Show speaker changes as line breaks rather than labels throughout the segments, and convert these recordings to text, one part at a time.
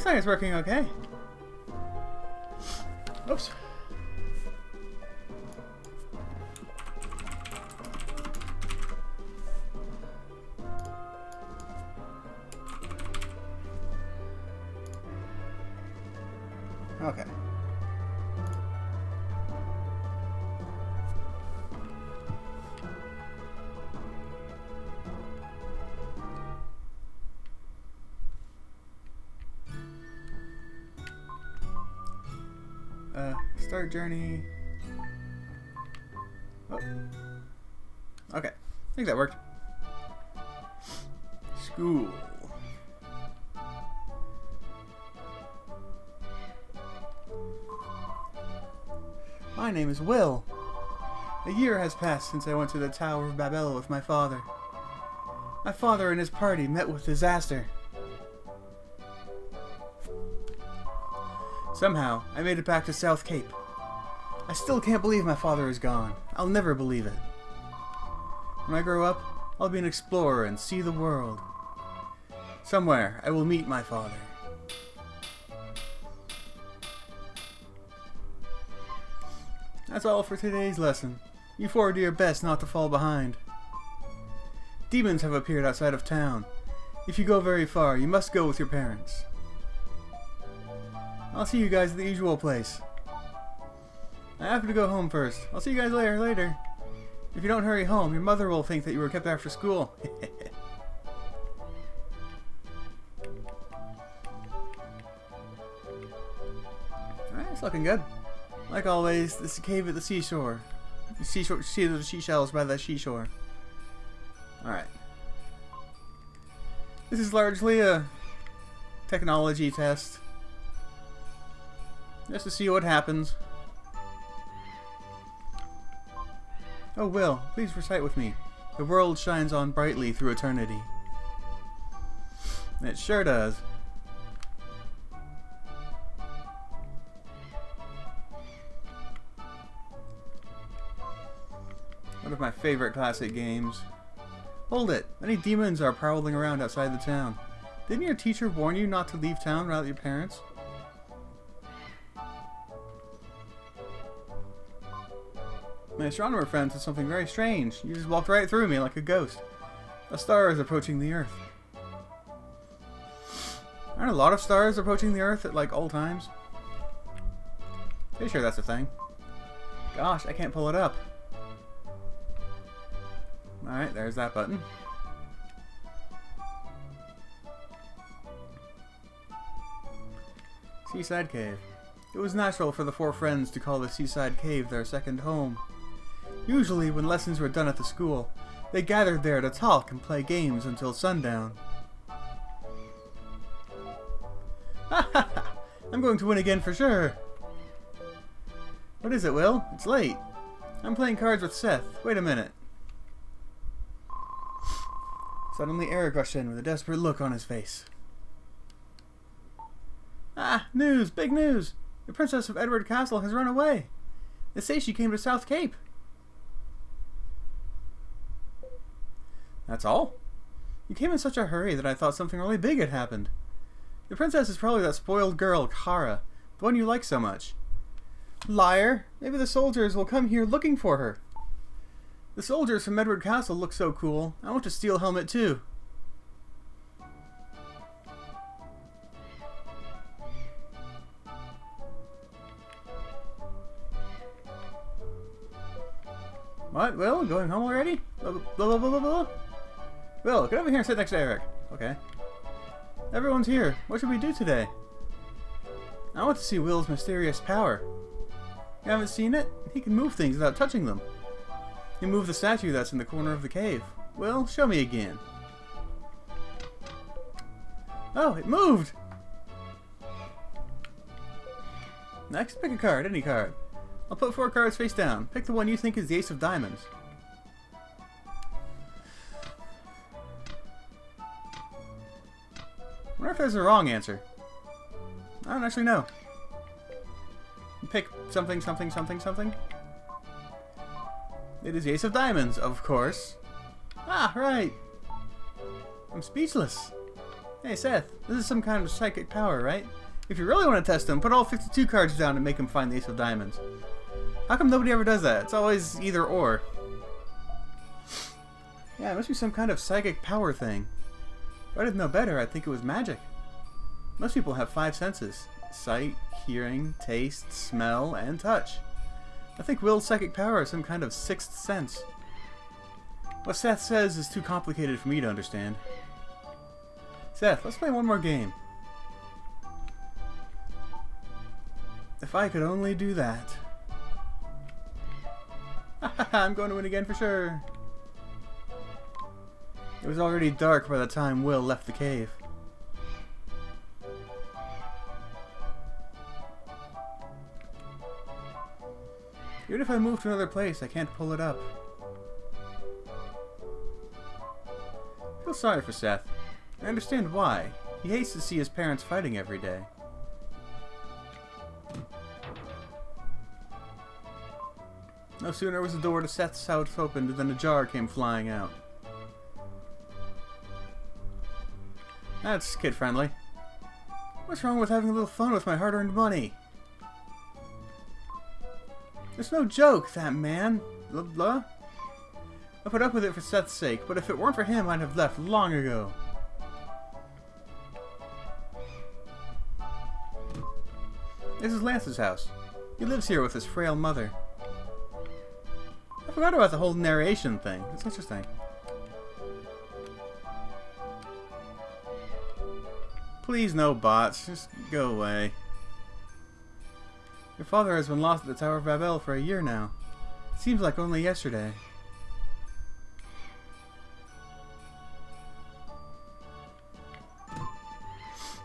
Looks like it's working okay. Oops. Okay. Start journey. Oh. Okay. I think that worked. School. My name is Will. A year has passed since I went to the Tower of Babel with my father. My father and his party met with disaster. Somehow, I made it back to South Cape. I still can't believe my father is gone. I'll never believe it. When I grow up, I'll be an explorer and see the world. Somewhere, I will meet my father. That's all for today's lesson. You four do your best not to fall behind. Demons have appeared outside of town. If you go very far, you must go with your parents. I'll see you guys at the usual place. I have to go home first. I'll see you guys later. If you don't hurry home, your mother will think that you were kept after school. Alright, it's looking good. Like always, this is a cave at the seashore. See the seashells by the seashore. Alright. This is largely a technology test. Just to see what happens. Oh, Will, please recite with me. The world shines on brightly through eternity. It sure does. One of my favorite classic games. Hold it! Many demons are prowling around outside the town. Didn't your teacher warn you not to leave town without your parents? My astronomer friend said something very strange. You just walked right through me like a ghost. A star is approaching the Earth. Aren't a lot of stars approaching the Earth at like all times? Pretty sure that's a thing. Gosh, I can't pull it up. Alright, there's that button. Seaside Cave. It was natural for the four friends to call the Seaside Cave their second home. Usually, when lessons were done at the school, they gathered there to talk and play games until sundown. Ha ha ha! I'm going to win again for sure! What is it, Will? It's late. I'm playing cards with Seth. Wait a minute. Suddenly Eric rushed in with a desperate look on his face. Ah! News! Big news! The Princess of Edward Castle has run away. They say she came to South Cape. That's all? You came in such a hurry that I thought something really big had happened. The princess is probably that spoiled girl, Kara, the one you like so much. Liar! Maybe the soldiers will come here looking for her. The soldiers from Edward Castle look so cool. I want a steel helmet too. What, Will? Going home already? Blah, blah, blah, blah, blah, blah. Will, get over here and sit next to Eric. Okay. Everyone's here. What should we do today? I want to see Will's mysterious power. You haven't seen it? He can move things without touching them. He moved the statue that's in the corner of the cave. Will, show me again. Oh, it moved! Next, pick a card, any card. I'll put 4 cards face down. Pick the one you think is the Ace of Diamonds. I wonder if there's a wrong answer. I don't actually know. Pick something, something, something, something. It is the Ace of Diamonds, of course. Ah, right. I'm speechless. Hey Seth, this is some kind of psychic power, right? If you really want to test him, put all 52 cards down and make him find the Ace of Diamonds. How come nobody ever does that? It's always either or. Yeah, it must be some kind of psychic power thing. If I didn't know better, I'd think it was magic. Most people have 5 senses. Sight, hearing, taste, smell, and touch. I think Will's psychic power is some kind of 6th sense. What Seth says is too complicated for me to understand. Seth, let's play one more game. If I could only do that. I'm going to win again for sure. It was already dark by the time Will left the cave. Even if I move to another place, I can't pull it up. I feel sorry for Seth. I understand why. He hates to see his parents fighting every day. No sooner was the door to Seth's house opened than a jar came flying out. That's kid-friendly. What's wrong with having a little fun with my hard-earned money? It's no joke, that man. Blah blah. I put up with it for Seth's sake, but if it weren't for him, I'd have left long ago. This is Lance's house. He lives here with his frail mother. I forgot about the whole narration thing. It's interesting. Please no bots. Just go away. Your father has been lost at the Tower of Babel for a year now. It seems like only yesterday.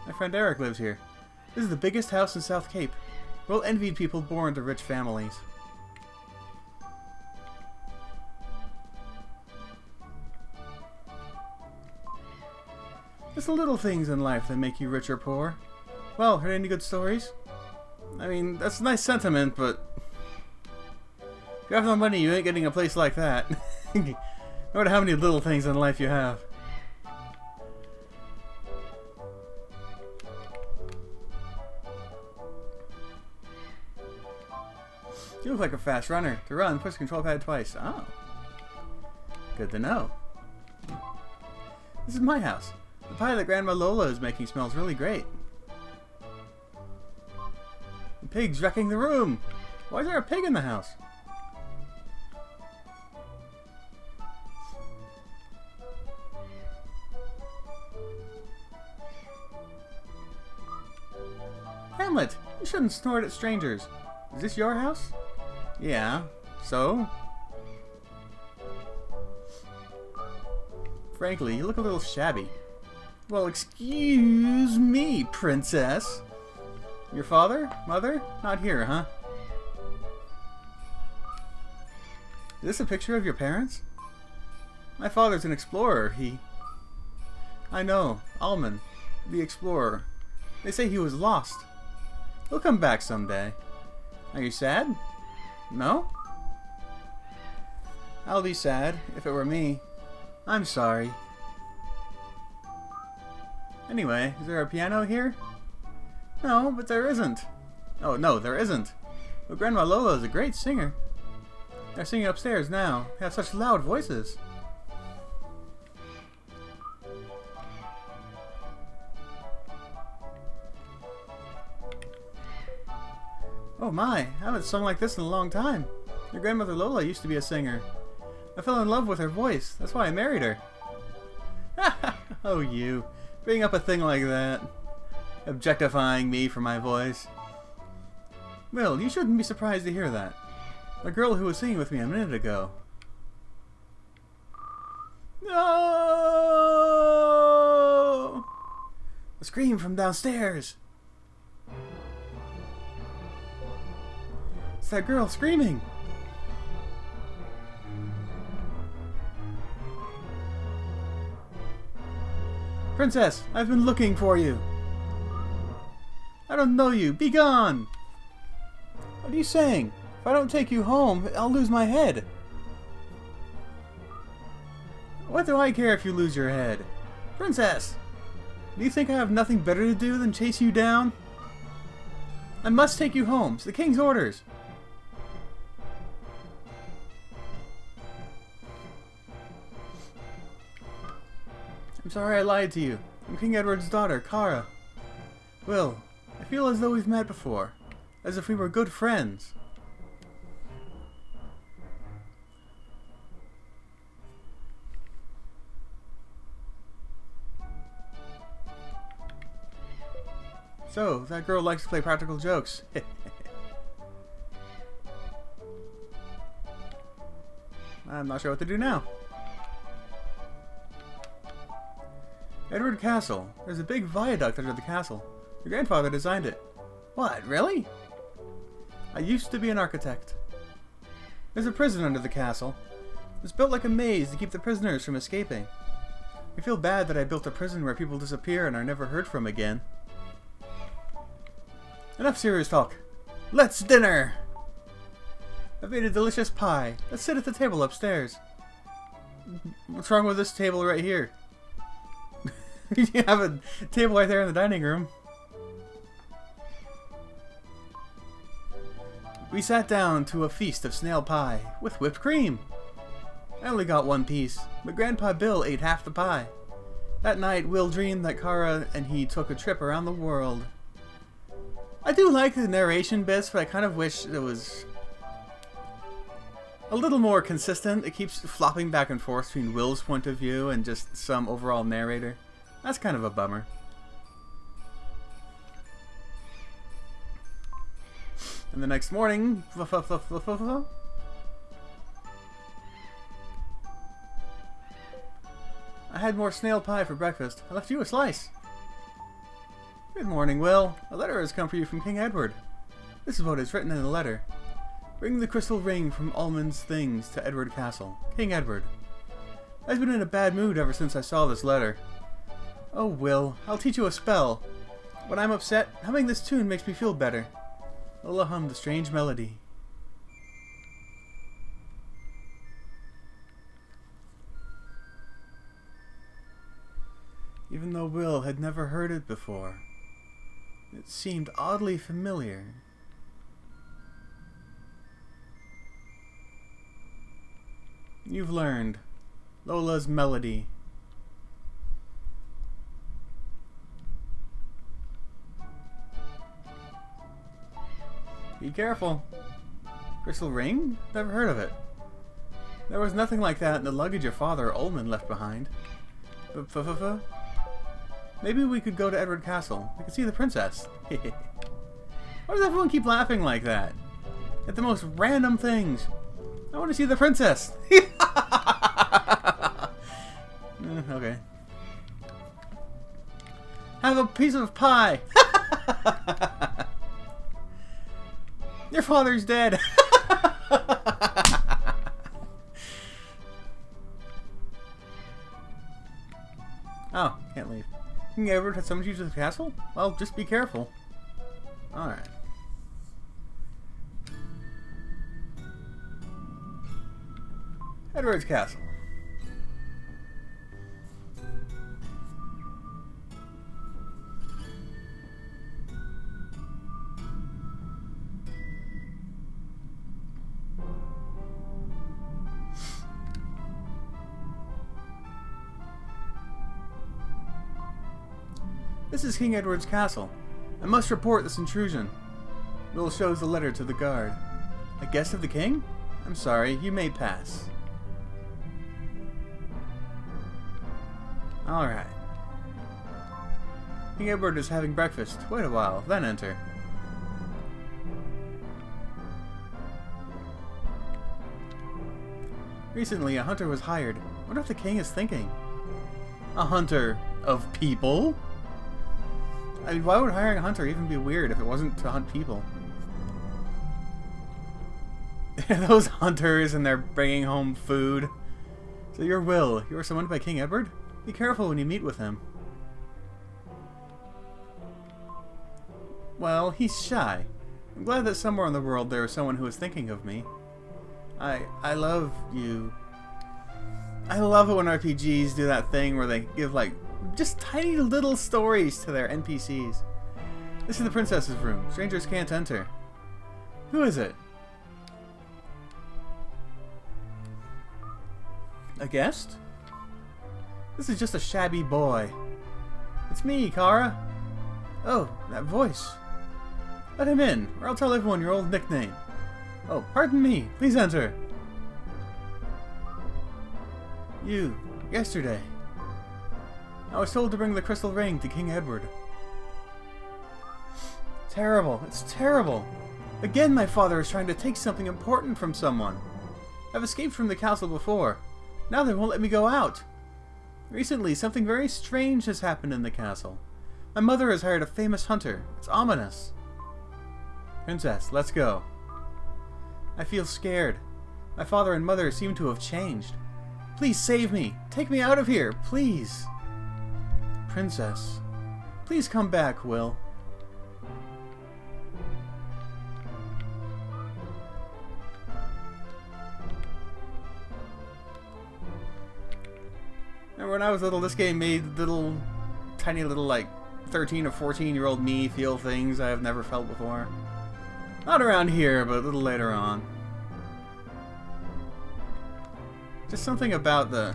My friend Eric lives here. This is the biggest house in South Cape. Well envied people born to rich families. It's the little things in life that make you rich or poor. Well, heard any good stories? I mean, that's a nice sentiment, but if you have no money, you ain't getting a place like that. No matter how many little things in life you have. You look like a fast runner. To run, push the control pad twice. Oh. Good to know. This is my house. The pie that Grandma Lola is making smells really great. The pig's wrecking the room. Why is there a pig in the house? Hamlet, you shouldn't snort at strangers. Is this your house? Yeah. So? Frankly, you look a little shabby. Well, excuse me, princess. Your father? Mother? Not here, huh? Is this a picture of your parents? My father's an explorer. I know. Alman. The explorer. They say he was lost. He'll come back someday. Are you sad? No? I'll be sad if it were me. I'm sorry. Anyway, is there a piano here? No, but there isn't. Oh, no, there isn't. But Grandma Lola is a great singer. They're singing upstairs now. They have such loud voices. Oh my, I haven't sung like this in a long time. Your grandmother Lola used to be a singer. I fell in love with her voice. That's why I married her. Oh, you. Bringing up a thing like that. Objectifying me for my voice. Will, you shouldn't be surprised to hear that. The girl who was singing with me a minute ago. No! A scream from downstairs. It's that girl screaming. Princess, I've been looking for you. I don't know you. Be gone. What are you saying? If I don't take you home, I'll lose my head. What do I care if you lose your head? Princess! Do you think I have nothing better to do than chase you down? I must take you home. It's the king's orders. I'm sorry I lied to you. I'm King Edward's daughter, Kara. Will, I feel as though we've met before. As if we were good friends. So, that girl likes to play practical jokes. I'm not sure what to do now. Edward Castle. There's a big viaduct under the castle. Your grandfather designed it. What, really? I used to be an architect. There's a prison under the castle. It's built like a maze to keep the prisoners from escaping. I feel bad that I built a prison where people disappear and are never heard from again. Enough serious talk. Let's dinner! I've made a delicious pie. Let's sit at the table upstairs. What's wrong with this table right here? You have a table right there in the dining room. We sat down to a feast of snail pie with whipped cream. I only got one piece, but Grandpa Bill ate half the pie. That night, Will dreamed that Kara and he took a trip around the world. I do like the narration bits, but I kind of wish it was a little more consistent. It keeps flopping back and forth between Will's point of view and just some overall narrator. That's kind of a bummer. And the next morning, I had more snail pie for breakfast. I left you a slice. Good morning, Will. A letter has come for you from King Edward. This is what is written in the letter. Bring the crystal ring from Almond's things to Edward Castle. King Edward. I've been in a bad mood ever since I saw this letter. Oh, Will, I'll teach you a spell. When I'm upset, humming this tune makes me feel better. Lola hummed a strange melody. Even though Will had never heard it before, it seemed oddly familiar. You've learned Lola's melody. Be careful. Crystal ring? Never heard of it. There was nothing like that in the luggage your father, Ullman, left behind. Maybe we could go to Edward Castle. We could see the princess. Why does everyone keep laughing like that? At the most random things. I want to see the princess. Okay. Have a piece of pie. Your father's dead. Oh, can't leave. King Edward had summoned you to the castle? Well, just be careful. Alright. Edward's castle. This is King Edward's castle. I must report this intrusion. Will shows the letter to the guard. A guest of the king? I'm sorry, you may pass. Alright. King Edward is having breakfast. Wait a while, then enter. Recently, a hunter was hired. I wonder what the king is thinking. A hunter of people? I mean, why would hiring a hunter even be weird if it wasn't to hunt people? Those hunters and they're bringing home food. So you're Will. You were summoned by King Edward? Be careful when you meet with him. Well, he's shy. I'm glad that somewhere in the world there is someone who is thinking of me. I love you. I love it when RPGs do that thing where they give, like, just tiny little stories to their NPCs. This is the princess's room. Strangers can't enter. Who is it? A guest? This is just a shabby boy. It's me, Kara. Oh, that voice. Let him in, or I'll tell everyone your old nickname. Oh, pardon me. Please enter. You, yesterday. I was told to bring the crystal ring to King Edward. Terrible. It's terrible. Again, my father is trying to take something important from someone. I've escaped from the castle before. Now they won't let me go out. Recently, something very strange has happened in the castle. My mother has hired a famous hunter. It's ominous. Princess, let's go. I feel scared. My father and mother seem to have changed. Please save me. Take me out of here, please. Princess, please come back, Will. Remember when I was little, this game made tiny little, like, 13 or 14-year-old me feel things I have never felt before. Not around here, but a little later on. Just something about the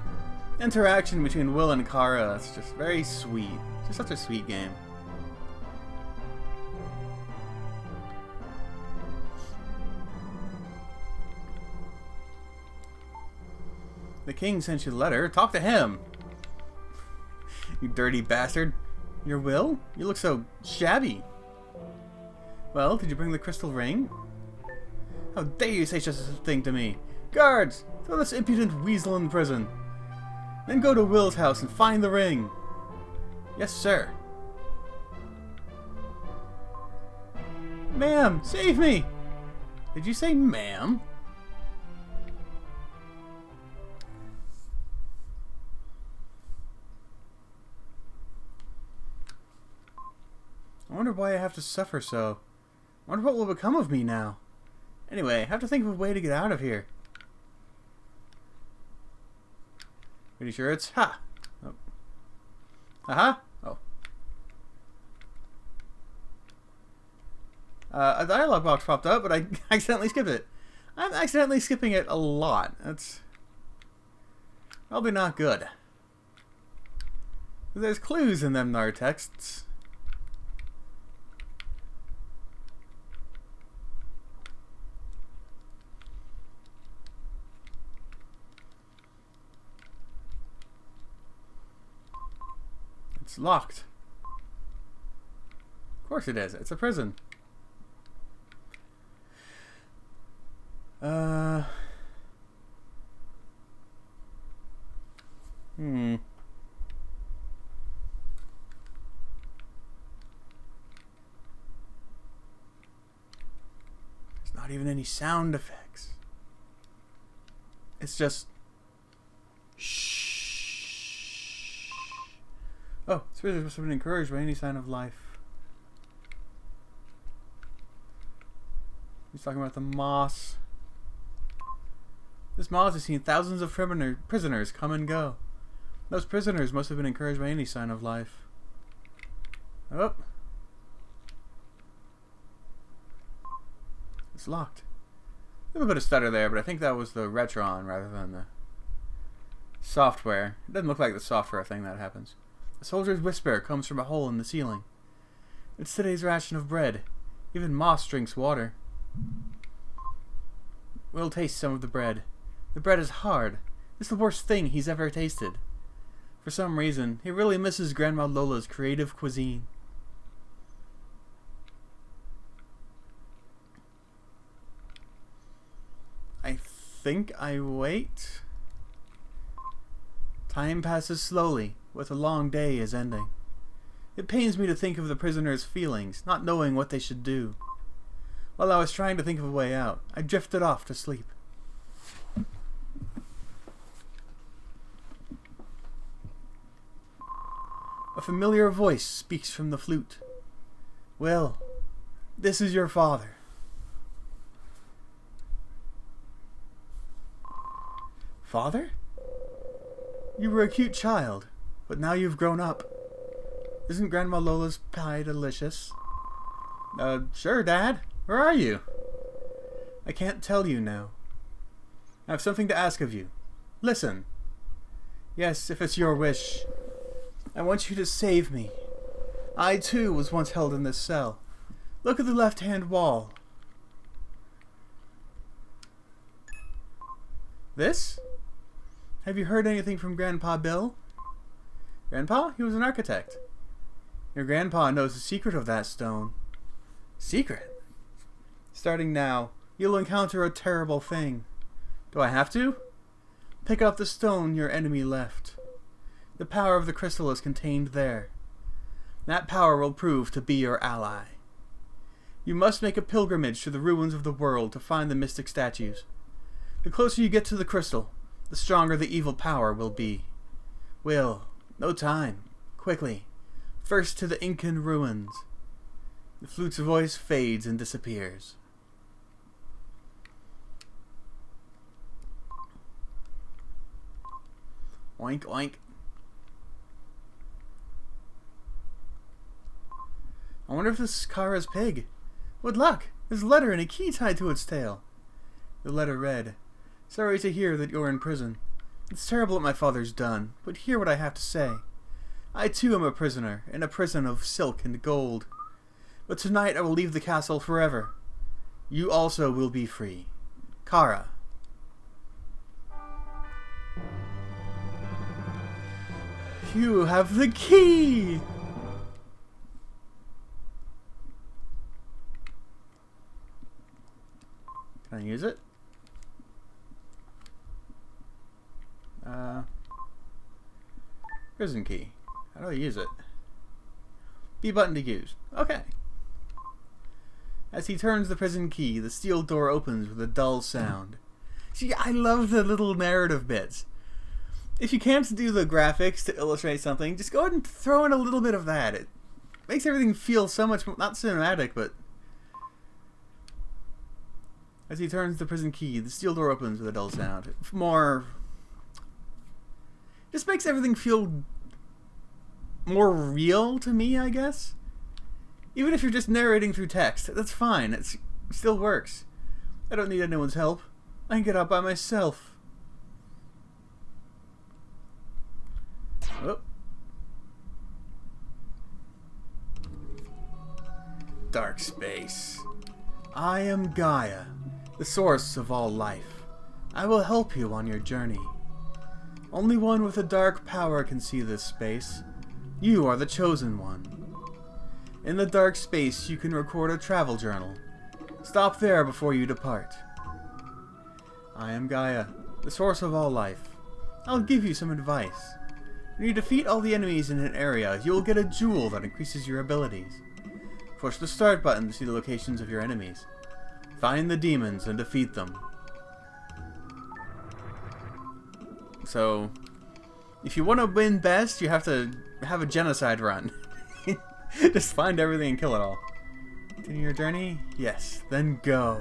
interaction between Will and Kara. It's just very sweet. Just such a sweet game. The king sent you a letter. Talk to him. You dirty bastard. Your Will? You look so shabby. Well, did you bring the crystal ring? How dare you say such a thing to me? Guards! Throw this impudent weasel in prison. Then go to Will's house and find the ring. Yes, sir. Ma'am, save me! Did you say ma'am? I wonder why I have to suffer so. I wonder what will become of me now. Anyway, I have to think of a way to get out of here. Pretty sure it's ha. Oh. Aha. Oh. A dialogue box popped up, but I accidentally skipped it. I'm accidentally skipping it a lot. That's probably not good. There's clues in them nar texts. It's locked. Of course it is. It's a prison. There's not even any sound effects. It's just shh. Oh, spirits must have been encouraged by any sign of life. He's talking about the moss. This moss has seen thousands of prisoners come and go. Those prisoners must have been encouraged by any sign of life. Oh. It's locked. A little bit of stutter there, but I think that was the Retron rather than the software. It doesn't look like the software thing that happens. A soldier's whisper comes from a hole in the ceiling. It's today's ration of bread. Even moss drinks water. Will taste some of the bread. The bread is hard. It's the worst thing he's ever tasted. For some reason, he really misses Grandma Lola's creative cuisine. I think I wait. Time passes slowly, but the long day is ending. It pains me to think of the prisoners' feelings, not knowing what they should do. While I was trying to think of a way out, I drifted off to sleep. A familiar voice speaks from the flute. Will, this is your father. Father? You were a cute child, But now you've grown up. Isn't Grandma Lola's pie delicious? Sure, Dad. Where are you? I can't tell you now. I have something to ask of you. Listen. Yes, if it's your wish. I want you to save me. I, too, was once held in this cell. Look at the left-hand wall. This? Have you heard anything from Grandpa Bill? Grandpa? He was an architect. Your grandpa knows the secret of that stone. Secret? Starting now, you'll encounter a terrible thing. Do I have to? Pick up the stone your enemy left. The power of the crystal is contained there. That power will prove to be your ally. You must make a pilgrimage to the ruins of the world to find the mystic statues. The closer you get to the crystal, the stronger the evil power will be. Will, no time. Quickly. First to the Incan ruins. The flute's voice fades and disappears. Oink, oink. I wonder if this is Kara's pig. What luck! There's a letter and a key tied to its tail. The letter read, Sorry to hear that you're in prison. It's terrible what my father's done, but hear what I have to say. I too am a prisoner, in a prison of silk and gold. But tonight I will leave the castle forever. You also will be free. Kara. You have the key! Can I use it? Prison key. How do I use it? B button to use. Okay. As he turns the prison key, the steel door opens with a dull sound. See, I love the little narrative bits. If you can't do the graphics to illustrate something, just go ahead and throw in a little bit of that. It makes everything feel so much, not cinematic, but... As he turns the prison key, the steel door opens with a dull sound. More... Just makes everything feel more real to me, I guess. Even if you're just narrating through text, that's fine. It still works. I don't need anyone's help. I can get out by myself. Oh. Dark space. I am Gaia, the source of all life. I will help you on your journey. Only one with a dark power can see this space. You are the chosen one. In the dark space, you can record a travel journal. Stop there before you depart. I am Gaia, the source of all life. I'll give you some advice. When you defeat all the enemies in an area, you will get a jewel that increases your abilities. Push the start button to see the locations of your enemies. Find the demons and defeat them. So, if you want to win best, you have to have a genocide run. Just find everything and kill it all. Continue your journey? Yes. Then go.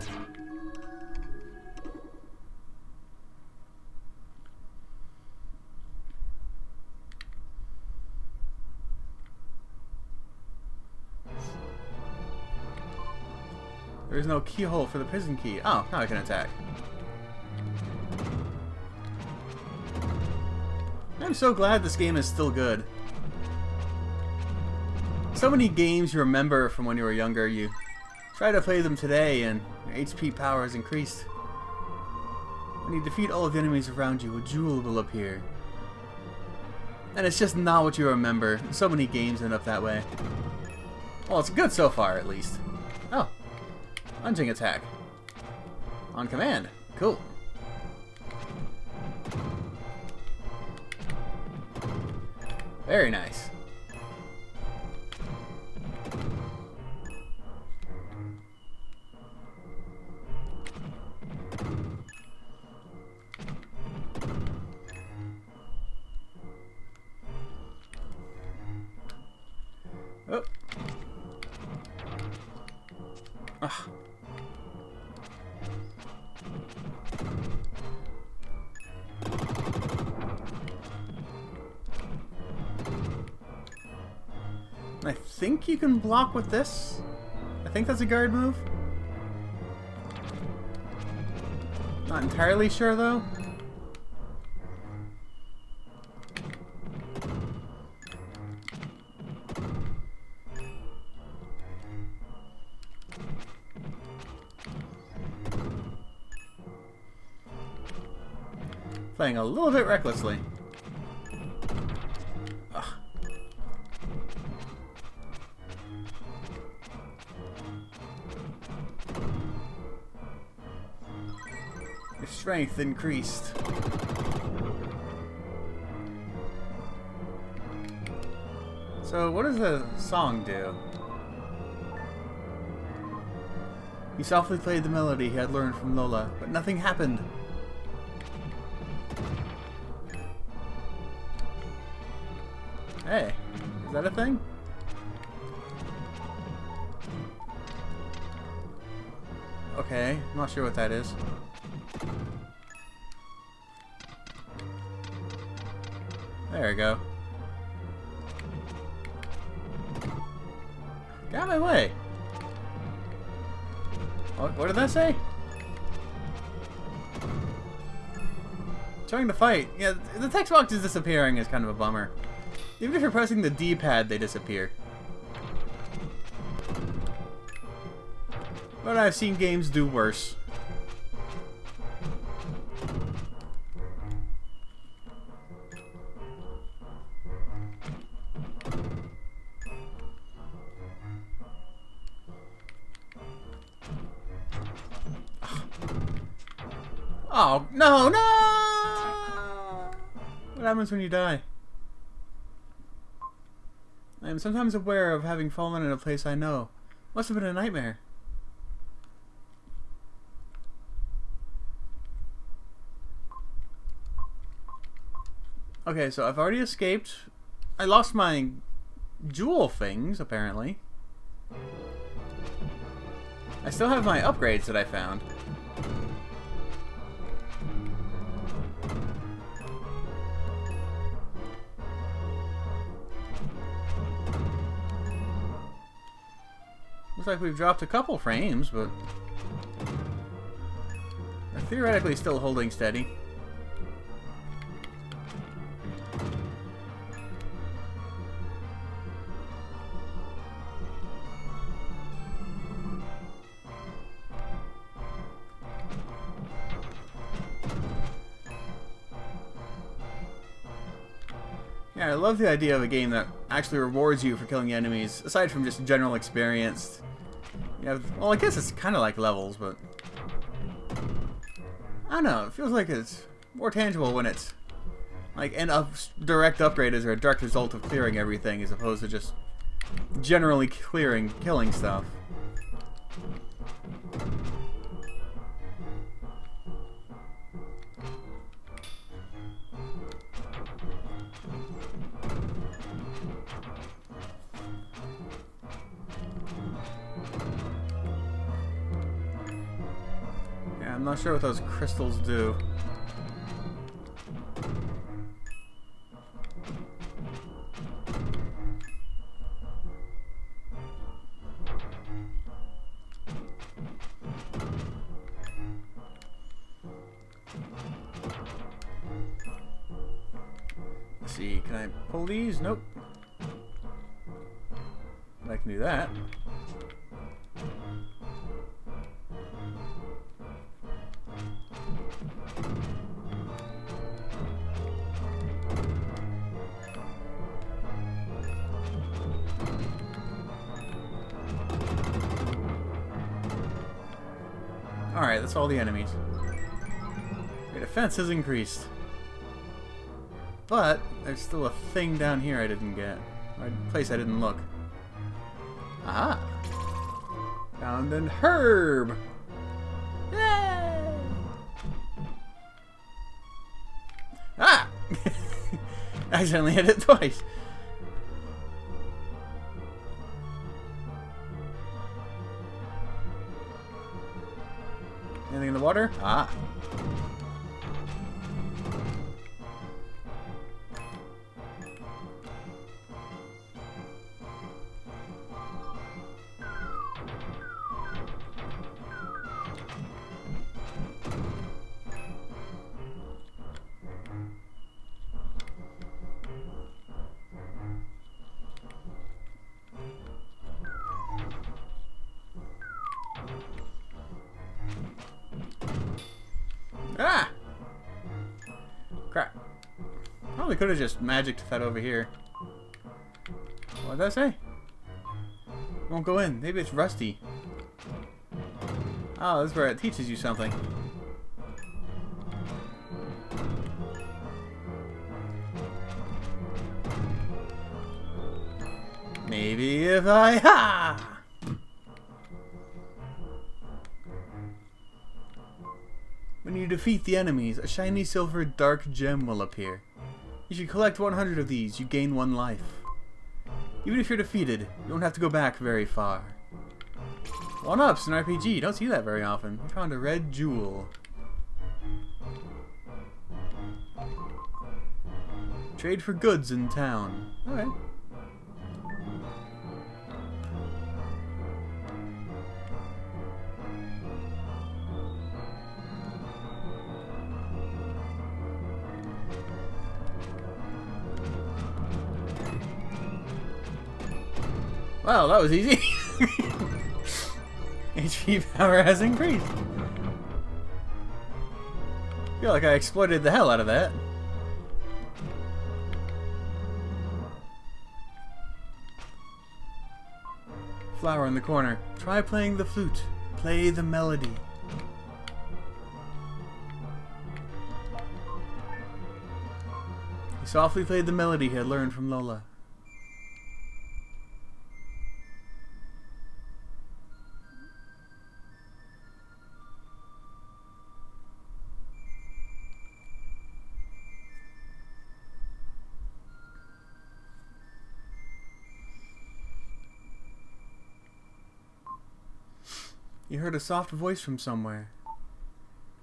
There is no keyhole for the prison key. Oh, now I can attack. I'm so glad this game is still good. So many games you remember from when you were younger, you try to play them today and your HP power is increased. When you defeat all of the enemies around you, a jewel will appear. And it's just not what you remember. So many games end up that way. Well, it's good so far, at least. Oh. Lunging attack. On command. Cool. Very nice. Oh. Ah. I think you can block with this. I think that's a guard move. Not entirely sure though. Playing a little bit recklessly. Ugh. Your strength increased. So what does the song do? He softly played the melody he had learned from Lola, but nothing happened. Hey, is that a thing? Okay, I'm not sure what that is. There we go. Get out of my way! What did that say? Trying to fight. Yeah, the text boxes disappearing is kind of a bummer. Even if you're pressing the D-pad, they disappear. But I've seen games do worse. Oh, no, no! What happens when you die? I am sometimes aware of having fallen in a place I know. Must have been a nightmare. Okay, so I've already escaped. I lost my jewel things, apparently. I still have my upgrades that I found. Looks like we've dropped a couple frames, but they're theoretically still holding steady. Yeah, I love the idea of a game that actually rewards you for killing enemies, aside from just general experience. Yeah, well, I guess it's kind of like levels, but I don't know. It feels like it's more tangible when it's like an direct upgrade is a direct result of clearing everything, as opposed to just generally killing stuff. I'm not sure what those crystals do. Let's see, can I pull these? Nope. I can do that. Alright, that's all the enemies. Your defense has increased. But there's still a thing down here I didn't get. Or a place I didn't look. Aha! Found an herb! Yay! Ah! I accidentally hit it twice. Anything in the water? Ah. Ah! Crap. Probably could have just magicked that over here. What did I say? Won't go in. Maybe it's rusty. Oh, this is where it teaches you something. Maybe if I... Ha! When you defeat the enemies, a shiny silver dark gem will appear. You should collect 100 of these. You gain 1 life. Even if you're defeated, you don't have to go back very far. 1-ups in RPG. You don't see that very often. I found a red jewel. Trade for goods in town. Alright. Well, that was easy. HP power has increased. I feel like I exploited the hell out of that. Flower in the corner. Try playing the flute. Play the melody. He softly played the melody he had learned from Lola. You heard a soft voice from somewhere.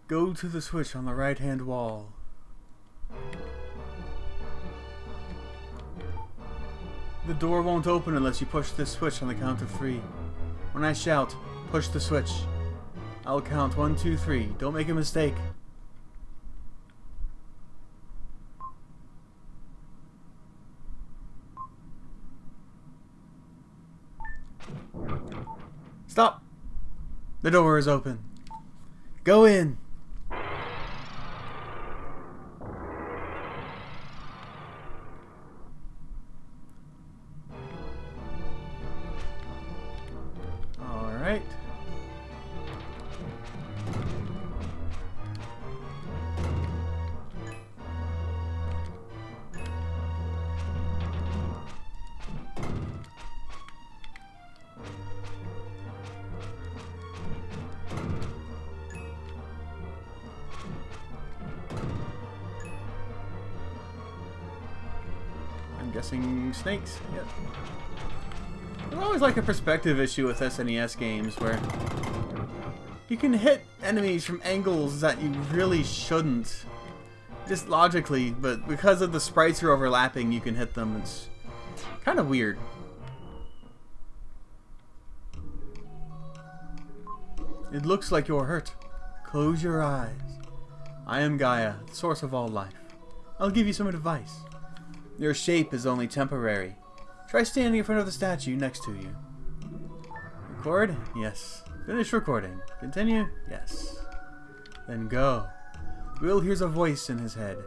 Go to the switch on the right-hand wall. The door won't open unless you push this switch on the count of 3. When I shout, push the switch. I'll count 1, 2, 3. Don't make a mistake. Stop! The door is open. Go in. All right. Guessing snakes. Yep. There's always like a perspective issue with SNES games where you can hit enemies from angles that you really shouldn't. Just logically, but because of the sprites are overlapping, you can hit them. It's kind of weird. It looks like you're hurt. Close your eyes. I am Gaia, the source of all life. I'll give you some advice. Your shape is only temporary. Try standing in front of the statue next to you. Record? Yes. Finish recording. Continue? Yes. Then go. Will hears a voice in his head.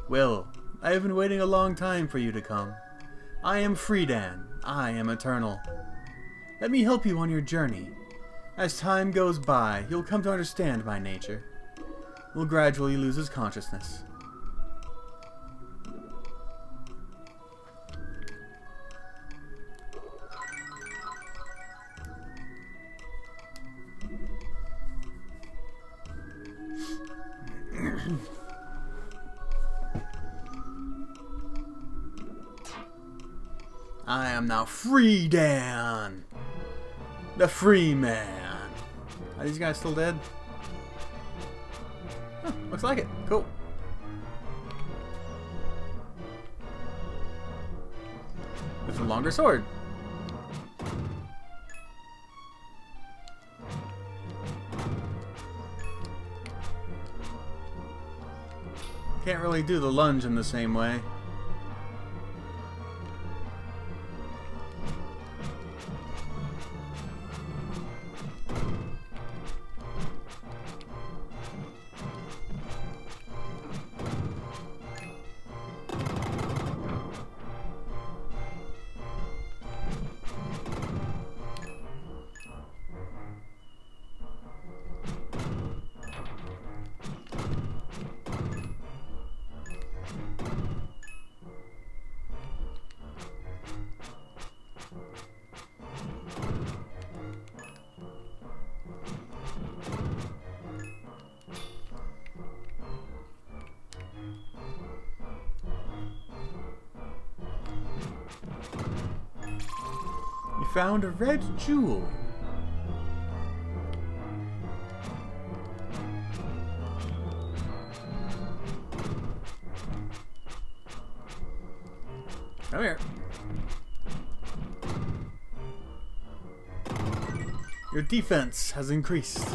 Will, I have been waiting a long time for you to come. I am Freedan. I am eternal. Let me help you on your journey. As time goes by, you'll come to understand my nature. Will gradually lose his consciousness. I am now Freedan, the free man. Are these guys still dead? Huh, looks like it. Cool. With a longer sword. Can't really do the lunge in the same way. found a red jewel. Come here. Your defense has increased.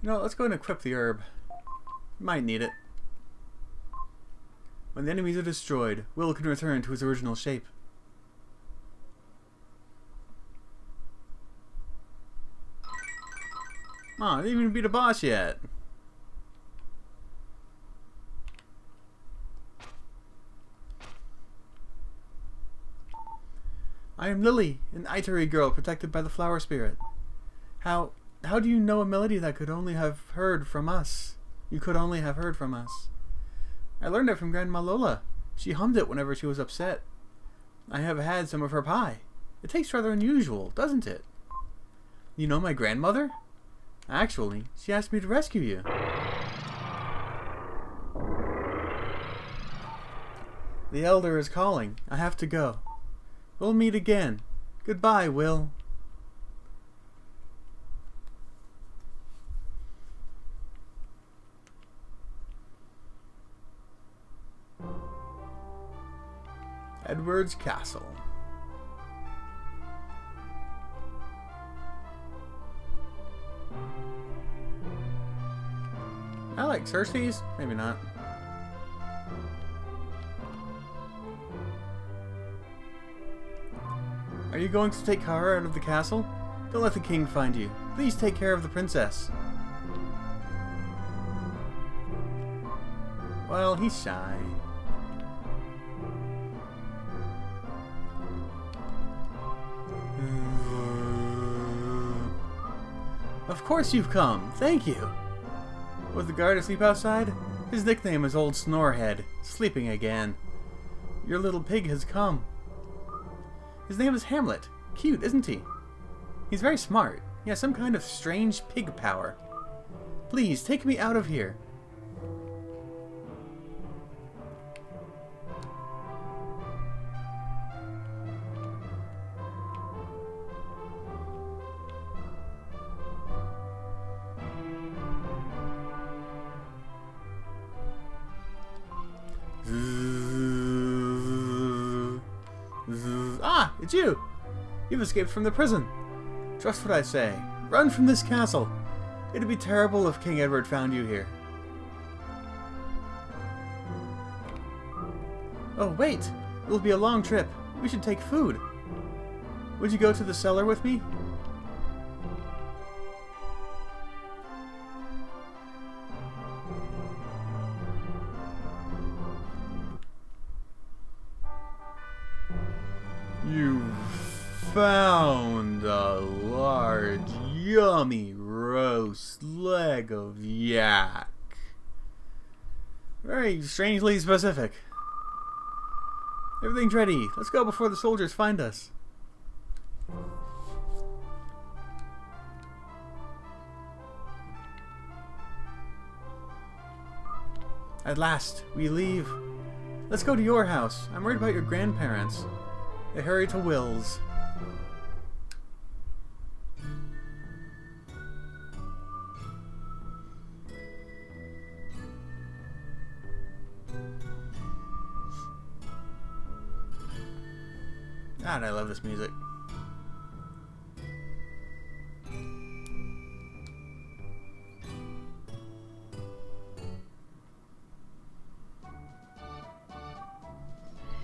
You know, let's go and equip the herb. Might need it. When the enemies are destroyed, Will can return to his original shape. Aw, I didn't even beat a boss yet. I am Lily, an Itari girl protected by the flower spirit. How do you know a melody that could only have heard from us? You could only have heard from us. I learned it from Grandma Lola. She hummed it whenever she was upset. I have had some of her pie. It tastes rather unusual, doesn't it? You know my grandmother? Actually, she asked me to rescue you. The elder is calling. I have to go. We'll meet again. Goodbye, Will. Edward's Castle. I like Cersei's. Maybe not. Are you going to take Kara out of the castle? Don't let the king find you. Please take care of the princess. Well, he's shy. Of course you've come. Thank you. Was the guard asleep outside? His nickname is Old Snorehead. Sleeping again. Your little pig has come. His name is Hamlet. Cute, isn't he? He's very smart. He has some kind of strange pig power. Please, take me out of here. Ah, it's you! You've escaped from the prison. Trust what I say. Run from this castle. It'd be terrible if King Edward found you here. Oh, wait! It'll be a long trip. We should take food. Would you go to the cellar with me? You found a large, yummy roast leg of yak. Very strangely specific. Everything's ready. Let's go before the soldiers find us. At last, we leave. Let's go to your house. I'm worried about your grandparents. They hurry to Will's. God, I love this music.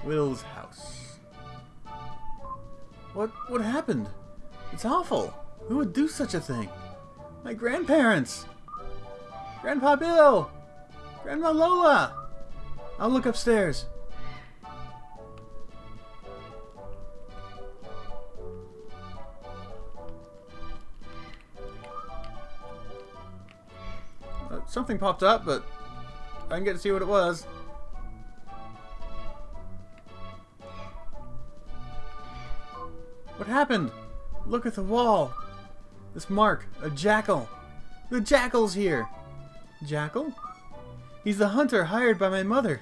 Will's house. What happened? It's awful. Who would do such a thing? My grandparents! Grandpa Bill! Grandma Lola! I'll look upstairs. Something popped up, but I didn't get to see what it was. What happened? Look at the wall. This mark, a jackal. The jackal's here. Jackal? He's the hunter hired by my mother.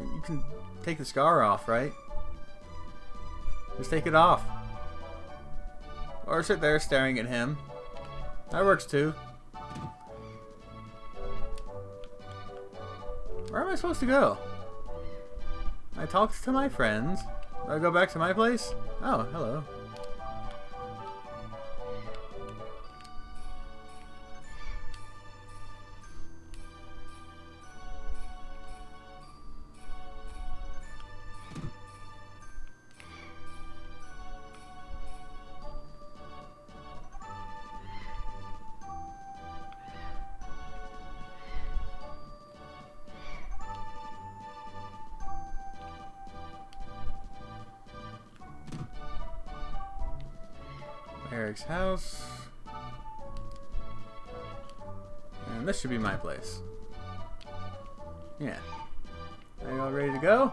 You can take the scar off, right? Just take it off. Or sit there staring at him. That works too. Where am I supposed to go? I talked to my friends. Do I go back to my place? Oh, hello. Eric's house. And this should be my place. Yeah. Are you all ready to go?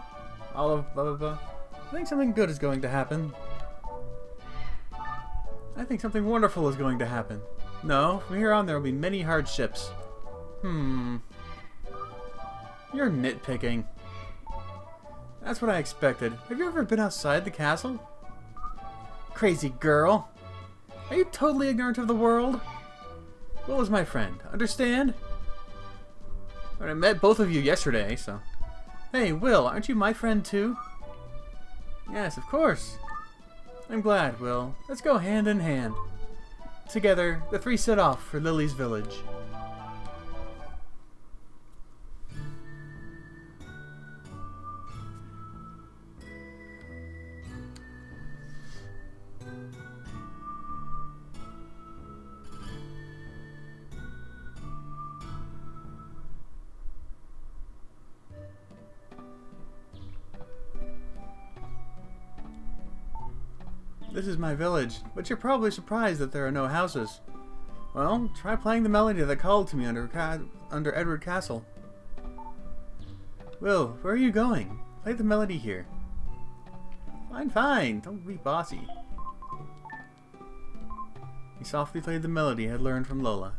All of blah blah blah. I think something good is going to happen. I think something wonderful is going to happen. No, from here on there will be many hardships. You're nitpicking. That's what I expected. Have you ever been outside the castle? Crazy girl. Are you totally ignorant of the world? Will is my friend. Understand? I met both of you yesterday, so... Hey, Will, aren't you my friend too? Yes, of course. I'm glad, Will. Let's go hand in hand. Together, the three set off for Lily's village. This is my village, but you're probably surprised that there are no houses. Well, try playing the melody that called to me under Edward Castle. Will, where are you going? Play the melody here. Fine, fine. Don't be bossy. He softly played the melody he had learned from Lola.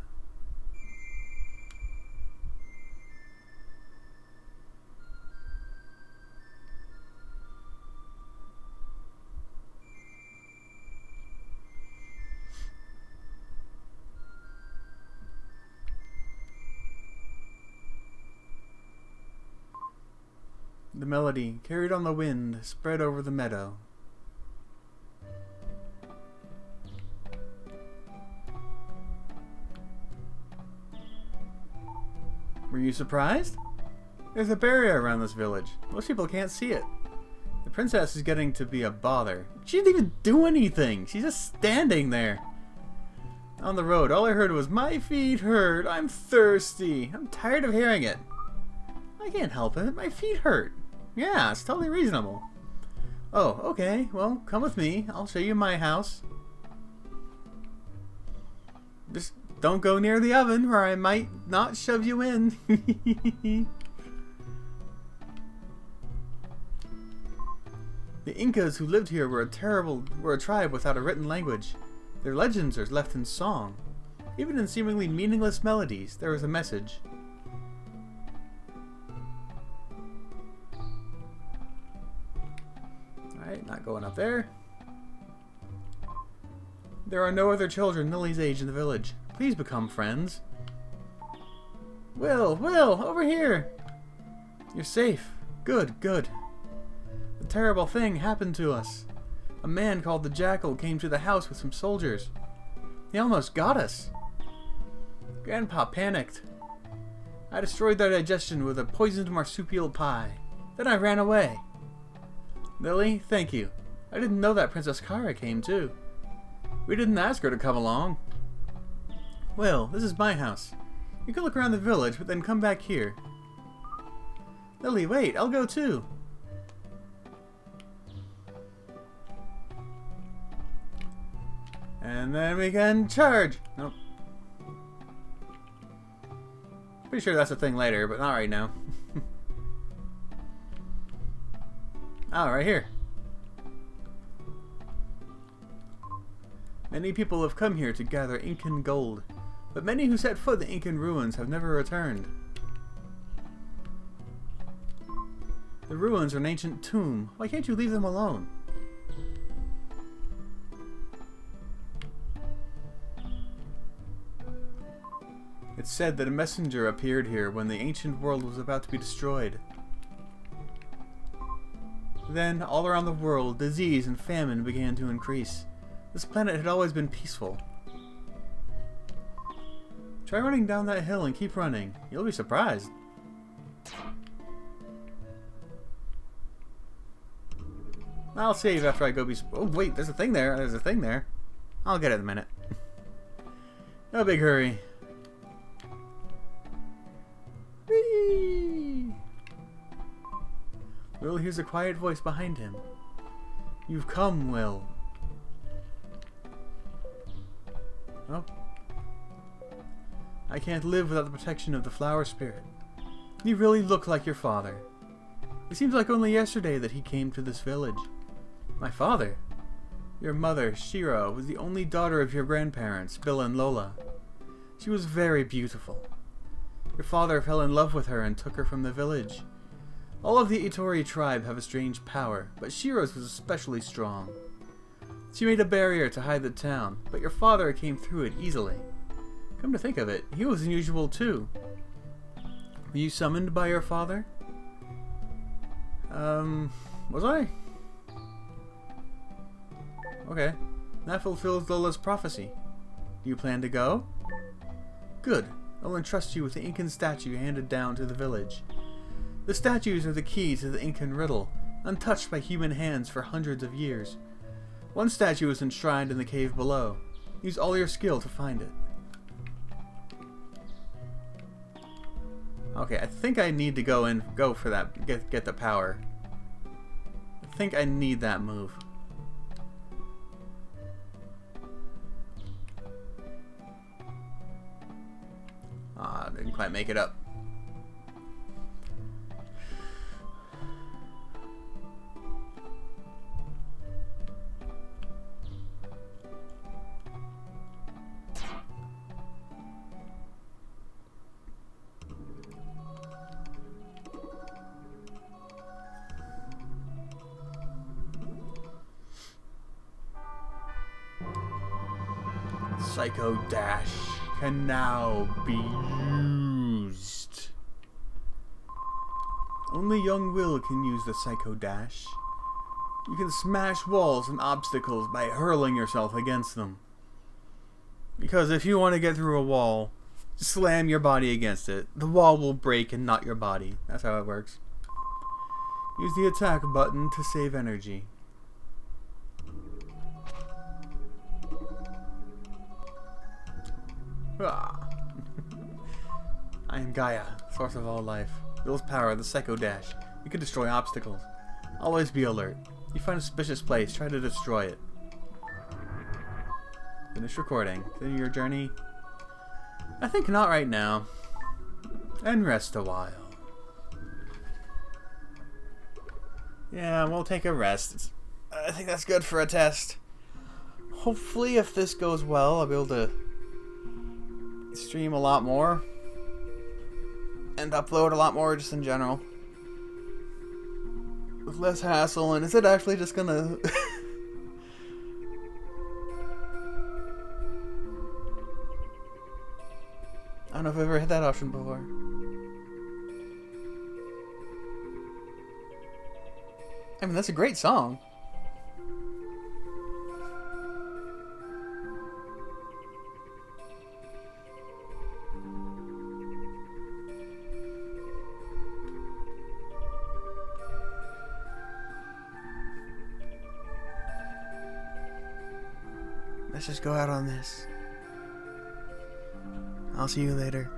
The melody, carried on the wind, spread over the meadow. Were you surprised? There's a barrier around this village. Most people can't see it. The princess is getting to be a bother. She didn't even do anything. She's just standing there. On the road, all I heard was, "My feet hurt. I'm thirsty." I'm tired of hearing it. I can't help it. My feet hurt. Yeah, it's totally reasonable. Oh, okay. Well, come with me. I'll show you my house. Just don't go near the oven or I might not shove you in. The Incas who lived here were a tribe without a written language. Their legends are left in song. Even in seemingly meaningless melodies, there was a message. Alright, not going up there. There are no other children Lily's age in the village. Please become friends. Will, over here! You're safe. Good, good. A terrible thing happened to us. A man called the Jackal came to the house with some soldiers. He almost got us. Grandpa panicked. I destroyed their digestion with a poisoned marsupial pie. Then I ran away. Lily, thank you. I didn't know that Princess Kara came too. We didn't ask her to come along. Well, this is my house. You can look around the village, but then come back here. Lily, wait, I'll go too. And then we can charge. Nope. Pretty sure that's a thing later, but not right now. Oh, right here. Many people have come here to gather Incan gold, but many who set foot in the Incan ruins have never returned. The ruins are an ancient tomb. Why can't you leave them alone? It's said that a messenger appeared here when the ancient world was about to be destroyed. Then, all around the world, disease and famine began to increase. This planet had always been peaceful. Try running down that hill and keep running. You'll be surprised. I'll save after I go be... Oh, wait, there's a thing there. There's a thing there. I'll get it in a minute. No big hurry. Whee! Will hears a quiet voice behind him. You've come, Will. Oh. I can't live without the protection of the flower spirit. You really look like your father. It seems like only yesterday that he came to this village. My father? Your mother, Shira, was the only daughter of your grandparents, Bill and Lola. She was very beautiful. Your father fell in love with her and took her from the village. All of the Itori tribe have a strange power, but Shira's was especially strong. She made a barrier to hide the town, but your father came through it easily. Come to think of it, he was unusual too. Were you summoned by your father? Was I? Okay. That fulfills Lola's prophecy. Do you plan to go? Good. I'll entrust you with the Incan statue handed down to the village. The statues are the key to the Incan riddle, untouched by human hands for hundreds of years. One statue is enshrined in the cave below. Use all your skill to find it. Okay, I think I need to go for that, get the power. I think I need that move. Ah, didn't quite make it up. Psycho Dash can now be used. Only young Will can use the Psycho Dash. You can smash walls and obstacles by hurling yourself against them. Because if you want to get through a wall, slam your body against it. The wall will break and not your body. That's how it works. Use the attack button to save energy. I am Gaia, source of all life. Will's power, the Psycho Dash. You can destroy obstacles. Always be alert. You find a suspicious place, try to destroy it. Finish recording. Continue your journey. I think not right now. And rest a while. Yeah, we'll take a rest. I think that's good for a test. Hopefully, if this goes well, I'll be able to stream a lot more and upload a lot more just in general with less hassle. And is it actually just gonna I don't know if I've ever had that option before. I mean, that's a great song. Let's just go out on this. I'll see you later.